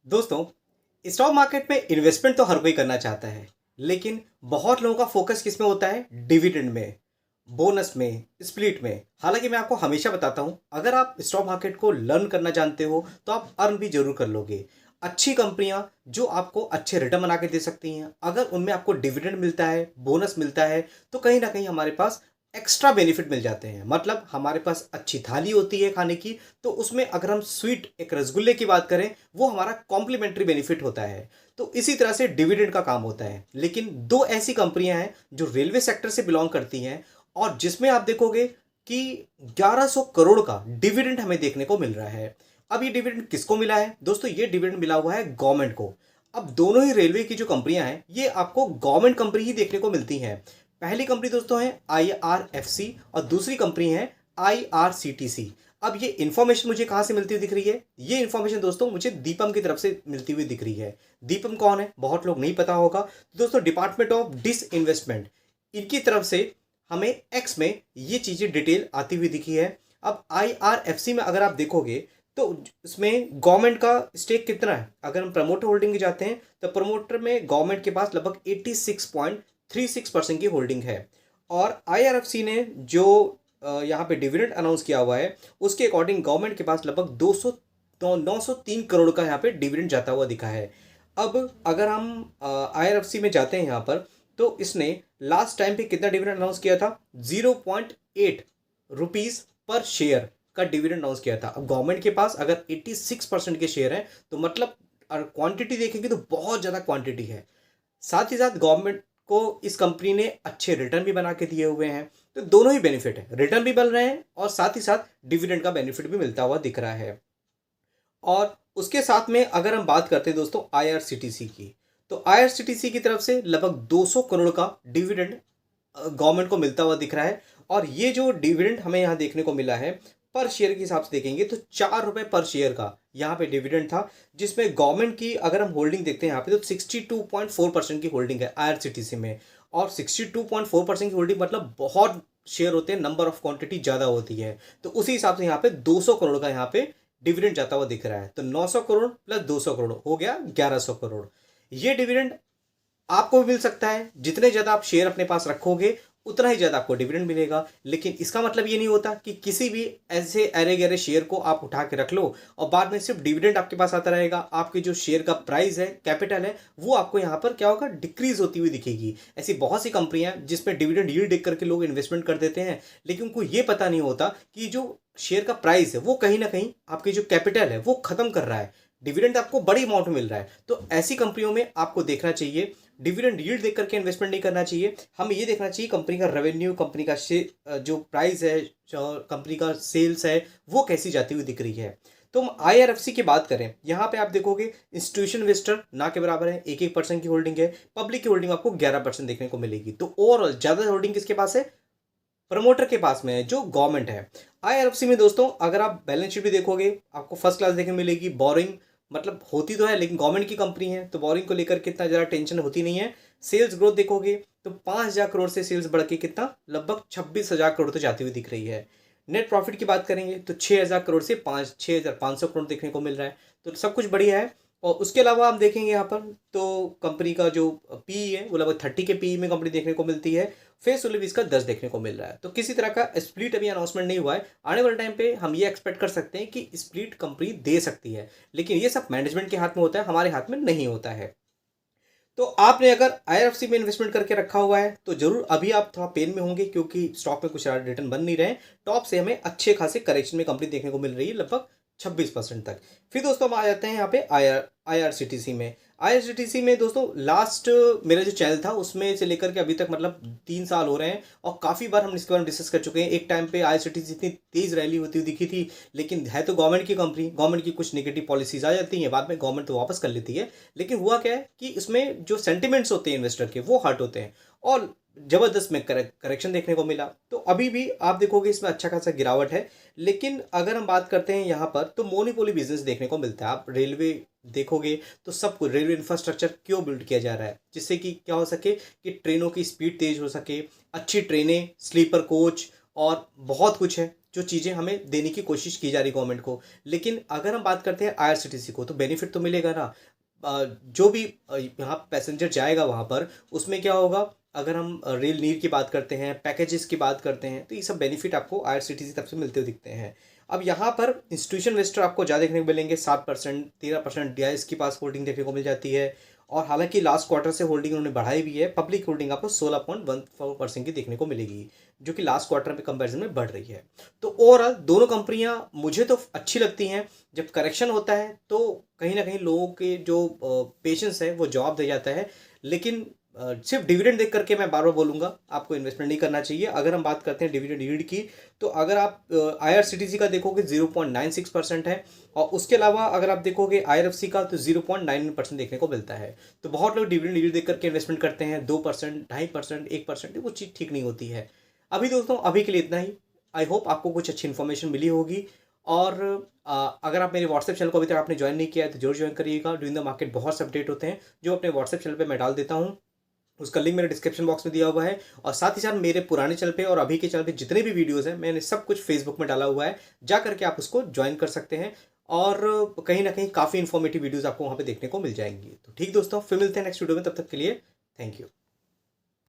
दोस्तों, stock market में investment तो हर कोई करना चाहता है, लेकिन बहुत लोगों का फोकस किस में होता है? डिविडेंड में, बोनस में, स्प्लिट में। हालांकि मैं आपको हमेशा बताता हूं, अगर आप स्टॉक मार्केट को लर्न करना जानते हो तो आप अर्न भी जरूर कर लोगे। अच्छी कंपनियां जो आपको अच्छे रिटर्न बना के दे सकती हैं, अगर उनमें आपको डिविडेंड मिलता है, बोनस मिलता है, तो कहीं ना कहीं हमारे पास एक्स्ट्रा बेनिफिट मिल जाते हैं। मतलब हमारे पास अच्छी थाली होती है खाने की, तो उसमें अगर हम स्वीट एक रसगुल्ले की बात करें, वो हमारा कॉम्प्लीमेंट्री बेनिफिट होता है। तो इसी तरह से डिविडेंड का काम होता है। लेकिन दो ऐसी कंपनियां हैं जो रेलवे सेक्टर से बिलोंग करती हैं और जिसमें आप देखोगे कि 1100 करोड़ का डिविडेंड हमें देखने को मिल रहा है। अब ये डिविडेंड किसको मिला है? दोस्तों, ये डिविडेंड मिला हुआ है गवर्नमेंट को। अब दोनों ही रेलवे की जो कंपनियां हैं, ये आपको गवर्नमेंट कंपनी ही देखने को मिलती हैं। पहली कंपनी दोस्तों है आईआरएफसी और दूसरी कंपनी है आईआरसीटीसी। अब ये इंफॉर्मेशन मुझे कहां से मिलती हुई दिख रही है? ये इंफॉर्मेशन दोस्तों मुझे दीपम की तरफ से मिलती हुई दिख रही है। दीपम कौन है? बहुत लोग नहीं पता होगा। तो दोस्तों, डिपार्टमेंट ऑफ डिस इन्वेस्टमेंट, इनकी तरफ से हमें एक्स में ये चीजें डिटेल आती हुई दिखी है। अब आईआरएफसी में अगर आप देखोगे तो इसमें गवर्नमेंट का स्टेक कितना है? अगर हम प्रमोटर होल्डिंग में जाते हैं तो प्रमोटर में गवर्नमेंट के पास लगभग 86.36% की होल्डिंग है। और आईआरएफसी ने जो यहाँ पे डिविडेंड अनाउंस किया हुआ है, उसके अकॉर्डिंग गवर्नमेंट के पास लगभग 903 करोड़ का यहाँ पे डिविडेंड जाता हुआ दिखा है। अब अगर हम आईआरएफसी में जाते हैं यहाँ पर, तो इसने लास्ट टाइम पे कितना डिविडेंड अनाउंस किया था? 0.8 रुपीज पर शेयर का डिविडेंड अनाउंस किया था। अब गवर्नमेंट के पास अगर 86% के शेयर हैं, तो मतलब क्वांटिटी देखेंगे तो बहुत ज़्यादा क्वांटिटी है। साथ ही साथ गवर्नमेंट को इस कंपनी ने अच्छे रिटर्न भी बना के दिए हुए हैं। तो दोनों ही बेनिफिट है, रिटर्न भी बन रहे हैं और साथ ही साथ डिविडेंड का बेनिफिट भी मिलता हुआ दिख रहा है। और उसके साथ में अगर हम बात करते हैं दोस्तों आईआरसीटीसी की, तो आईआरसीटीसी की तरफ से लगभग 200 करोड़ का डिविडेंड गवर्नमेंट को मिलता हुआ दिख रहा है। और ये जो डिविडेंड हमें यहाँ देखने को मिला है, पर शेयर के हिसाब से देखेंगे तो 4 रुपए पर शेयर का यहाँ पे डिविडेंड था। जिसमें गवर्नमेंट की अगर हम होल्डिंग देखते हैं यहाँ पे, तो 62.4% की होल्डिंग है आईआरसीटीसी में। और 62.4% की होल्डिंग मतलब बहुत शेयर होते हैं, नंबर ऑफ क्वांटिटी ज़्यादा होती है। तो उसी हिसाब से यहाँ पे 200 करोड़ का यहाँ पे डिविडेंड जाता हुआ दिख रहा है। तो 900 करोड़ प्लस 200 करोड़ हो गया 1100 करोड़। ये डिविडेंड आपको भी मिल सकता है। जितने ज़्यादा आप शेयर अपने पास रखोगे, उतना ही ज़्यादा आपको डिविडेंड मिलेगा। लेकिन इसका मतलब ये नहीं होता कि किसी भी ऐसे अरे गहरे शेयर को आप उठा के रख लो और बाद में सिर्फ डिविडेंड आपके पास आता रहेगा। आपके जो शेयर का प्राइस है, कैपिटल है, वो आपको यहाँ पर क्या होगा? डिक्रीज होती हुई दिखेगी। ऐसी बहुत सी कंपनियां जिसमें डिविडेंड यील्ड देख करके लोग इन्वेस्टमेंट कर देते हैं, लेकिन उनको ये पता नहीं होता कि जो शेयर का प्राइस है वो कहीं ना कहीं आपकी जो कैपिटल है वो खत्म कर रहा है। डिविडेंड आपको बड़ी अमाउंट में मिल रहा है, तो ऐसी कंपनियों में आपको देखना चाहिए। डिविडेंड यील्ड देख करके इन्वेस्टमेंट नहीं करना चाहिए। हमें ये देखना चाहिए कंपनी का रेवेन्यू, कंपनी का जो प्राइस है, कंपनी का सेल्स है, वो कैसी जाती हुई दिख रही है। तो हम आईआरएफसी की बात करें, यहाँ पे आप देखोगे इंस्टीट्यूशन इन्वेस्टर ना के बराबर है, 1% की होल्डिंग है। पब्लिक की होल्डिंग आपको 11% देखने को मिलेगी। तो ओवरऑल ज्यादा होल्डिंग किसके पास है? प्रमोटर के पास में है, जो गवर्नमेंट है। आईआरएफसी में दोस्तों अगर आप बैलेंस शीट भी देखोगे, आपको फर्स्ट क्लास देखने मिलेगी। बोरिंग मतलब होती तो है, लेकिन गवर्नमेंट की कंपनी है तो बोरिंग को लेकर कितना ज़्यादा टेंशन होती नहीं है। सेल्स ग्रोथ देखोगे तो 5,000 करोड़ से सेल्स बढ़ के कितना लगभग 26,000 करोड़ तो जाती हुई दिख रही है। नेट प्रॉफिट की बात करेंगे तो 6,000 करोड़ से 6,500 करोड़ देखने को मिल रहा है। तो सब कुछ बढ़िया है। और उसके अलावा हम देखेंगे यहाँ पर, तो कंपनी का जो पी है वो लगभग 30 के पी में कंपनी देखने को मिलती है। फेस वैल्यू भी इसका 10 देखने को मिल रहा है। तो किसी तरह का स्प्लिट अभी अनाउंसमेंट नहीं हुआ है। आने वाले टाइम पे हम ये एक्सपेक्ट कर सकते हैं कि स्प्लिट कंपनी दे सकती है, लेकिन ये सब मैनेजमेंट के हाथ में होता है, हमारे हाथ में नहीं होता है। तो आपने अगर आईआरएफसी में इन्वेस्टमेंट करके रखा हुआ है तो जरूर अभी आप थोड़ा पेन में होंगे, क्योंकि स्टॉक में कुछ रिटर्न बन नहीं रहे। टॉप से हमें अच्छे खासे करेक्शन में कंपनी देखने को मिल रही है, लगभग 26% तक। फिर दोस्तों हम आ जाते हैं यहाँ पे आईआरसीटीसी में। आईआरसीटीसी में दोस्तों लास्ट मेरा जो चैनल था उसमें से लेकर के अभी तक मतलब 3 साल हो रहे हैं और काफ़ी बार हम इसके बारे में डिस्कस कर चुके हैं। एक टाइम पे आईआरसीटीसी इतनी तेज रैली होती हुई दिखी थी, लेकिन है तो गवर्नमेंट की कंपनी, गवर्नमेंट की कुछ नेगेटिव पॉलिसीज आ जाती हैं, बाद में गवर्नमेंट तो वापस कर लेती है। लेकिन हुआ क्या है कि इसमें जो सेंटिमेंट्स होते हैं इन्वेस्टर के, वो हर्ट होते हैं और जबरदस्त में करेक्शन देखने को मिला। तो अभी भी आप देखोगे इसमें अच्छा खासा गिरावट है। लेकिन अगर हम बात करते हैं यहाँ पर, तो मोनोपोली बिजनेस देखने को मिलता है। आप रेलवे देखोगे तो सब कुछ रेलवे इंफ्रास्ट्रक्चर क्यों बिल्ड किया जा रहा है? जिससे कि क्या हो सके कि ट्रेनों की स्पीड तेज हो सके, अच्छी ट्रेनें, स्लीपर कोच और बहुत कुछ है जो चीज़ें हमें देने की कोशिश की जा रही गवर्नमेंट को। लेकिन अगर हम बात करते हैं आईआरसीटीसी को, तो बेनिफिट तो मिलेगा ना। जो भी यहाँ पैसेंजर जाएगा वहाँ पर, उसमें क्या होगा, अगर हम रेल नीर की बात करते हैं, पैकेजेस की बात करते हैं, तो ये सब बेनिफिट आपको आईआरसीटीसी तरफ से मिलते हुए दिखते हैं। अब यहाँ पर इंस्टीट्यूशन इन्वेस्टर आपको ज़्यादा देखने को मिलेंगे, 7%, 13% डीआईएस की पास होल्डिंग देखने को मिल जाती है। और हालांकि लास्ट क्वार्टर से होल्डिंग उन्होंने बढ़ाई भी है, पब्लिक होल्डिंग आपको 16.14% की देखने को मिलेगी, जो कि लास्ट क्वार्टर में कंपैरिजन में बढ़ रही है। तो ओवरऑल दोनों कंपनियां मुझे तो अच्छी लगती हैं। जब करेक्शन होता है तो कहीं ना कहीं लोगों के जो पेशेंस है वो जवाब दे जाता है। लेकिन सिर्फ डिविडेंड देख करके मैं बार बार बोलूँगा, आपको इन्वेस्टमेंट नहीं करना चाहिए। अगर हम बात करते हैं डिविडेंड यील्ड की, तो अगर आप आईआरसीटीसी का देखोगे 0.96% है, और उसके अलावा अगर आप देखोगे आईआरएफसी का तो 0.99% देखने को मिलता है। तो बहुत लोग डिविडेंड यील्ड देख करके इन्वेस्टमेंट करते हैं, 2%, 2.5%, 1%, वो चीज़ ठीक नहीं होती है। अभी दोस्तों अभी के लिए इतना ही। आई होप आपको कुछ अच्छी इन्फॉर्मेशन मिली होगी। और अगर आप मेरे व्हाट्सएप चैनल को अभी तक आपने ज्वाइन नहीं किया है तो जरूर ज्वाइन करिएगा। ड्यूरिंग द मार्केट बहुत से अपडेट होते हैं जो अपने व्हाट्सएप चैनल पे मैं डाल देता हूँ, उसका लिंक मेरे डिस्क्रिप्शन बॉक्स में दिया हुआ है। और साथ ही साथ मेरे पुराने चैनल पे और अभी के चैनल पे जितने भी वीडियोस हैं, मैंने सब कुछ फेसबुक में डाला हुआ है, जा करके आप उसको ज्वाइन कर सकते हैं। और कहीं ना कहीं काफ़ी इन्फॉर्मेटिव वीडियोस आपको वहाँ पे देखने को मिल जाएंगी। तो ठीक दोस्तों, फिर मिलते हैं नेक्स्ट वीडियो में, तब तक के लिए थैंक यू।